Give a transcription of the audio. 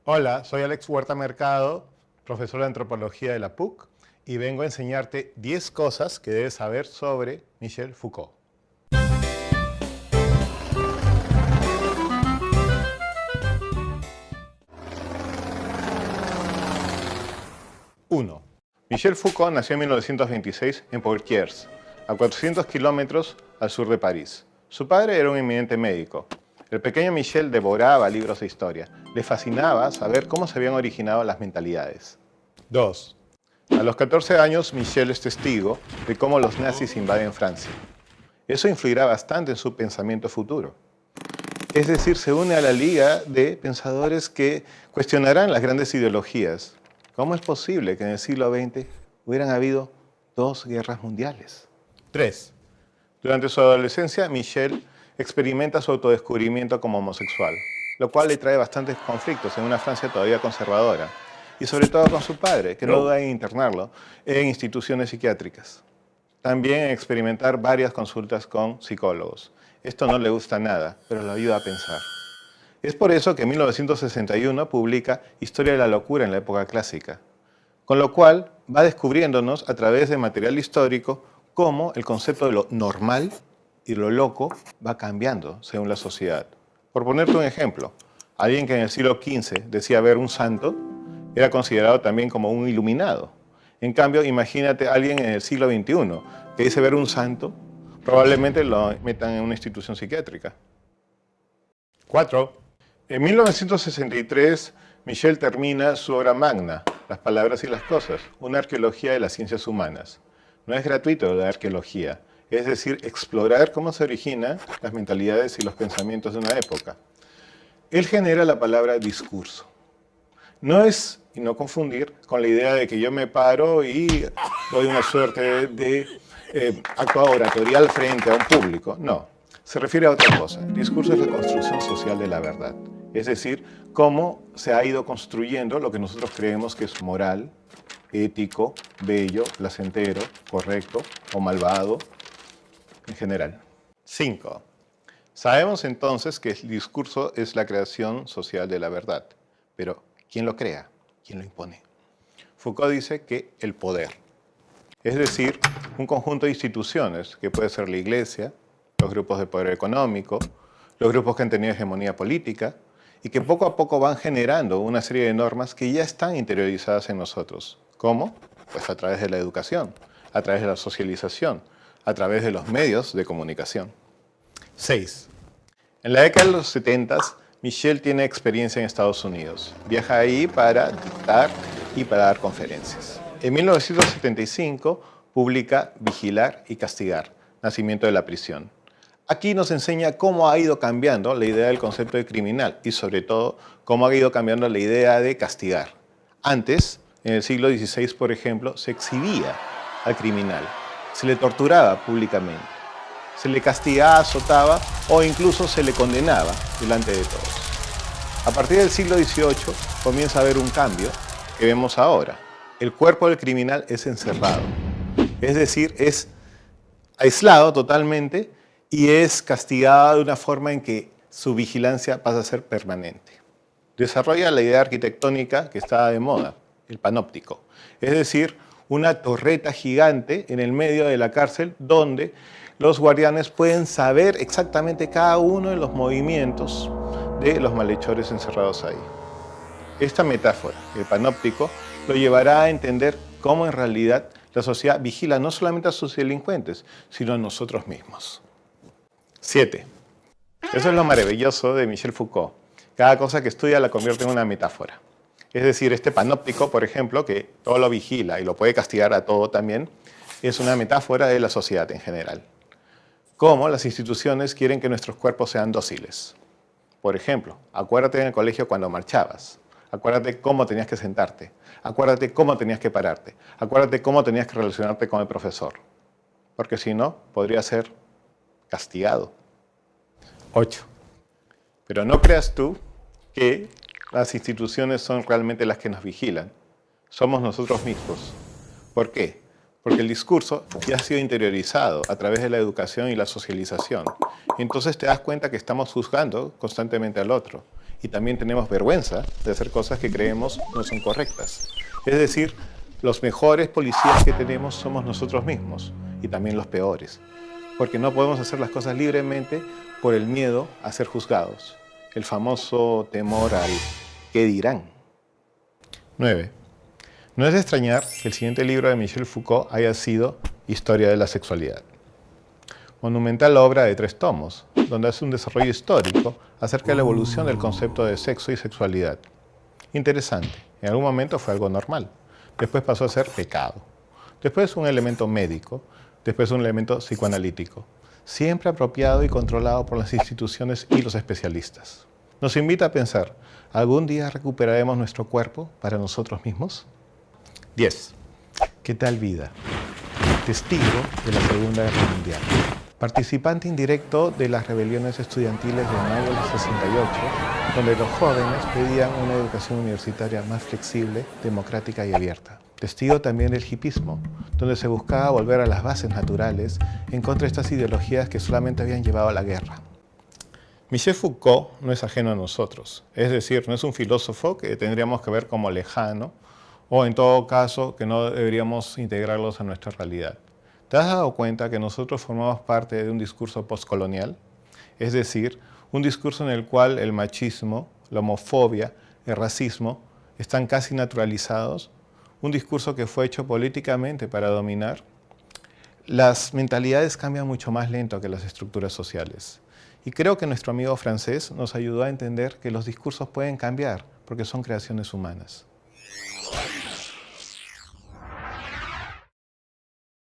Hola, soy Alex Huerta Mercado, profesor de antropología de la PUC, y vengo a enseñarte 10 cosas que debes saber sobre Michel Foucault. 1. Michel Foucault nació en 1926 en Poitiers, a 400 kilómetros al sur de París. Su padre era un eminente médico. El pequeño Michel devoraba libros de historia. Le fascinaba saber cómo se habían originado las mentalidades. 2. A los 14 años, Michel es testigo de cómo los nazis invaden Francia. Eso influirá bastante en su pensamiento futuro. Es decir, se une a la liga de pensadores que cuestionarán las grandes ideologías. ¿Cómo es posible que en el siglo XX hubieran habido 2 guerras mundiales? 3. Durante su adolescencia, Michel experimenta su autodescubrimiento como homosexual, lo cual le trae bastantes conflictos en una Francia todavía conservadora, y sobre todo con su padre, que no duda en internarlo en instituciones psiquiátricas. También en experimentar varias consultas con psicólogos. Esto no le gusta nada, pero lo ayuda a pensar. Es por eso que en 1961 publica Historia de la locura en la época clásica, con lo cual va descubriéndonos a través de material histórico cómo el concepto de lo normal y lo loco va cambiando según la sociedad. Por ponerte un ejemplo, alguien que en el siglo XV decía ver un santo era considerado también como un iluminado. En cambio, imagínate a alguien en el siglo XXI que dice ver un santo, probablemente lo metan en una institución psiquiátrica. 4. En 1963, Michel termina su obra magna, Las palabras y las cosas, una arqueología de las ciencias humanas. No es gratuito la arqueología, es decir, explorar cómo se originan las mentalidades y los pensamientos de una época. Él genera la palabra discurso. No es, y no confundir, con la idea de que yo me paro y doy una suerte de acto oratorial frente a un público. No, se refiere a otra cosa. El discurso es la construcción social de la verdad. Es decir, cómo se ha ido construyendo lo que nosotros creemos que es moral, ético, bello, placentero, correcto o malvado en general. 5. Sabemos entonces que el discurso es la creación social de la verdad. Pero, ¿quién lo crea? ¿Quién lo impone? Foucault dice que el poder. Es decir, un conjunto de instituciones, que puede ser la iglesia, los grupos de poder económico, los grupos que han tenido hegemonía política, y que poco a poco van generando una serie de normas que ya están interiorizadas en nosotros. ¿Cómo? Pues a través de la educación, a través de la socialización, a través de los medios de comunicación. 6. En la década de los 70, Michel tiene experiencia en Estados Unidos. Viaja ahí para dictar y para dar conferencias. En 1975 publica Vigilar y Castigar, Nacimiento de la prisión. Aquí nos enseña cómo ha ido cambiando la idea del concepto de criminal y sobre todo cómo ha ido cambiando la idea de castigar. Antes, en el siglo XVI, por ejemplo, se exhibía al criminal, se le torturaba públicamente, se le castigaba, azotaba o incluso se le condenaba delante de todos. A partir del siglo XVIII comienza a haber un cambio que vemos ahora. El cuerpo del criminal es encerrado, es decir, es aislado totalmente y es castigado de una forma en que su vigilancia pasa a ser permanente. Desarrolla la idea arquitectónica que estaba de moda, el panóptico, es decir, una torreta gigante en el medio de la cárcel donde los guardianes pueden saber exactamente cada uno de los movimientos de los malhechores encerrados ahí. Esta metáfora, el panóptico, lo llevará a entender cómo en realidad la sociedad vigila no solamente a sus delincuentes, sino a nosotros mismos. 7. Eso es lo maravilloso de Michel Foucault. Cada cosa que estudia la convierte en una metáfora. Es decir, este panóptico, por ejemplo, que todo lo vigila y lo puede castigar a todo también, es una metáfora de la sociedad en general. Cómo las instituciones quieren que nuestros cuerpos sean dóciles. Por ejemplo, acuérdate en el colegio cuando marchabas. Acuérdate cómo tenías que sentarte. Acuérdate cómo tenías que pararte. Acuérdate cómo tenías que relacionarte con el profesor. Porque si no, podría ser castigado. 8. Pero no creas tú que las instituciones son realmente las que nos vigilan. Somos nosotros mismos. ¿Por qué? Porque el discurso ya ha sido interiorizado a través de la educación y la socialización. Entonces te das cuenta que estamos juzgando constantemente al otro. y también tenemos vergüenza de hacer cosas que creemos no son correctas. Es decir, los mejores policías que tenemos somos nosotros mismos y también los peores, porque no podemos hacer las cosas libremente por el miedo a ser juzgados, el famoso temor al ¿qué dirán? 9. No es de extrañar que el siguiente libro de Michel Foucault haya sido Historia de la sexualidad. Monumental obra de 3 tomos, donde hace un desarrollo histórico acerca de la evolución del concepto de sexo y sexualidad. Interesante, en algún momento fue algo normal, después pasó a ser pecado, después un elemento médico, después un elemento psicoanalítico, siempre apropiado y controlado por las instituciones y los especialistas. Nos invita a pensar, ¿algún día recuperaremos nuestro cuerpo para nosotros mismos? 10. ¿Qué tal vida? Testigo de la Segunda Guerra Mundial. Participante indirecto de las rebeliones estudiantiles de mayo del 68, donde los jóvenes pedían una educación universitaria más flexible, democrática y abierta. Testigo también del hipismo, donde se buscaba volver a las bases naturales en contra de estas ideologías que solamente habían llevado a la guerra. Michel Foucault no es ajeno a nosotros, es decir, no es un filósofo que tendríamos que ver como lejano o en todo caso que no deberíamos integrarlos a nuestra realidad. ¿Te has dado cuenta que nosotros formamos parte de un discurso postcolonial? Es decir, un discurso en el cual el machismo, la homofobia, el racismo están casi naturalizados, un discurso que fue hecho políticamente para dominar. Las mentalidades cambian mucho más lento que las estructuras sociales. Y creo que nuestro amigo francés nos ayudó a entender que los discursos pueden cambiar porque son creaciones humanas.